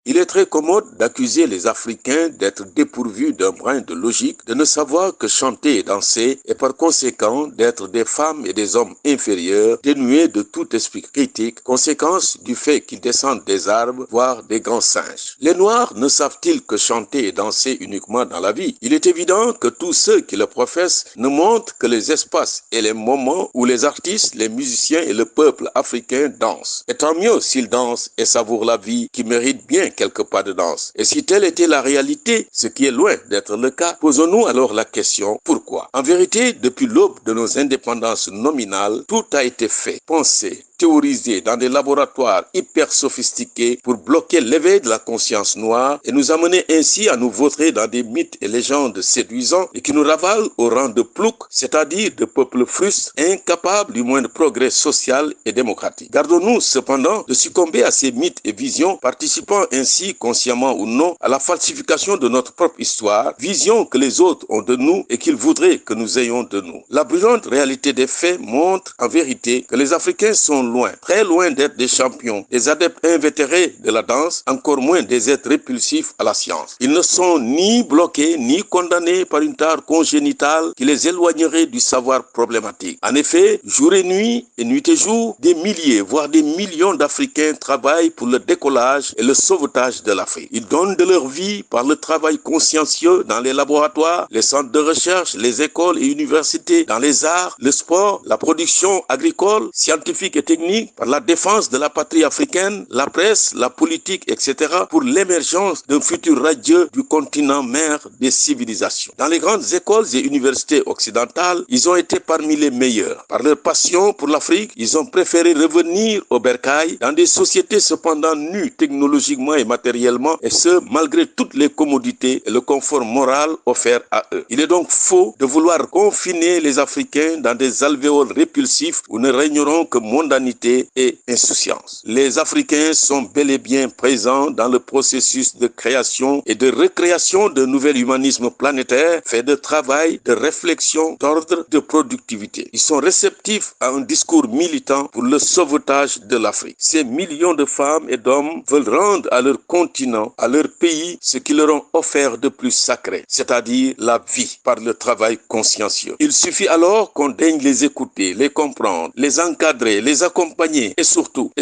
Il est très commode d'accuser les Africains d'être dépourvus d'un brin de logique, de ne savoir que chanter et danser, et par conséquent d'être des femmes et des hommes inférieurs, dénués de tout esprit critique, conséquence du fait qu'ils descendent des arbres, voire des grands singes. Les Noirs ne savent-ils que chanter et danser uniquement dans la vie? Il est évident que tous ceux qui le professent ne montrent que les espaces et les moments où les artistes, les musiciens et le peuple africain dansent. Et tant mieux s'ils dansent et savourent la vie, qui mérite bien quelques pas de danse. Et si telle était la réalité, ce qui est loin d'être le cas, posons-nous alors la question, pourquoi? En vérité, depuis l'aube de nos indépendances nominales, tout a été fait, pensé, théorisé dans des laboratoires hyper sophistiqués pour bloquer l'éveil de la conscience noire et nous amener ainsi à nous vautrer dans des mythes et légendes séduisants et qui nous ravalent au rang de ploucs, c'est-à-dire de peuples frustres, incapables du moindre progrès social et démocratique. Gardons-nous cependant de succomber à ces mythes et visions, participant ainsi, consciemment ou non, à la falsification de notre propre histoire, vision que les autres ont de nous et qu'ils voudraient que nous ayons de nous. La brûlante réalité des faits montre en vérité que les Africains sont loin, très loin d'être des champions, des adeptes invétérés de la danse, encore moins des êtres répulsifs à la science. Ils ne sont ni bloqués, ni condamnés par une tare congénitale qui les éloignerait du savoir problématique. En effet, jour et nuit et jour, des milliers, voire des millions d'Africains travaillent pour le décollage et le sauvetage de l'Afrique. Ils donnent de leur vie par le travail consciencieux dans les laboratoires, les centres de recherche, les écoles et universités, dans les arts, le sport, la production agricole, scientifique et technique, par la défense de la patrie africaine, la presse, la politique, etc., pour l'émergence d'un futur radieux du continent mère des civilisations. Dans les grandes écoles et universités occidentales, ils ont été parmi les meilleurs. Par leur passion pour l'Afrique, ils ont préféré revenir au bercail dans des sociétés cependant nues technologiquement et matériellement, et ce, malgré toutes les commodités et le confort moral offert à eux. Il est donc faux de vouloir confiner les Africains dans des alvéoles répulsifs où ne régneront que mondanité et insouciance. Les Africains sont bel et bien présents dans le processus de création et de recréation d'un nouvel humanisme planétaire fait de travail, de réflexion, d'ordre, de productivité. Ils sont réceptifs à un discours militant pour le sauvetage de l'Afrique. Ces millions de femmes et d'hommes veulent rendre à leur continent, à leur pays, ce qu'ils leur ont offert de plus sacré, c'est-à-dire la vie par le travail consciencieux. Il suffit alors qu'on daigne les écouter, les comprendre, les encadrer, les accompagner et surtout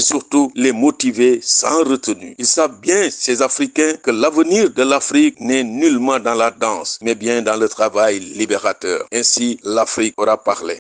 les motiver sans retenue. Ils savent bien, ces Africains, que l'avenir de l'Afrique n'est nullement dans la danse, mais bien dans le travail libérateur. Ainsi, l'Afrique aura parlé.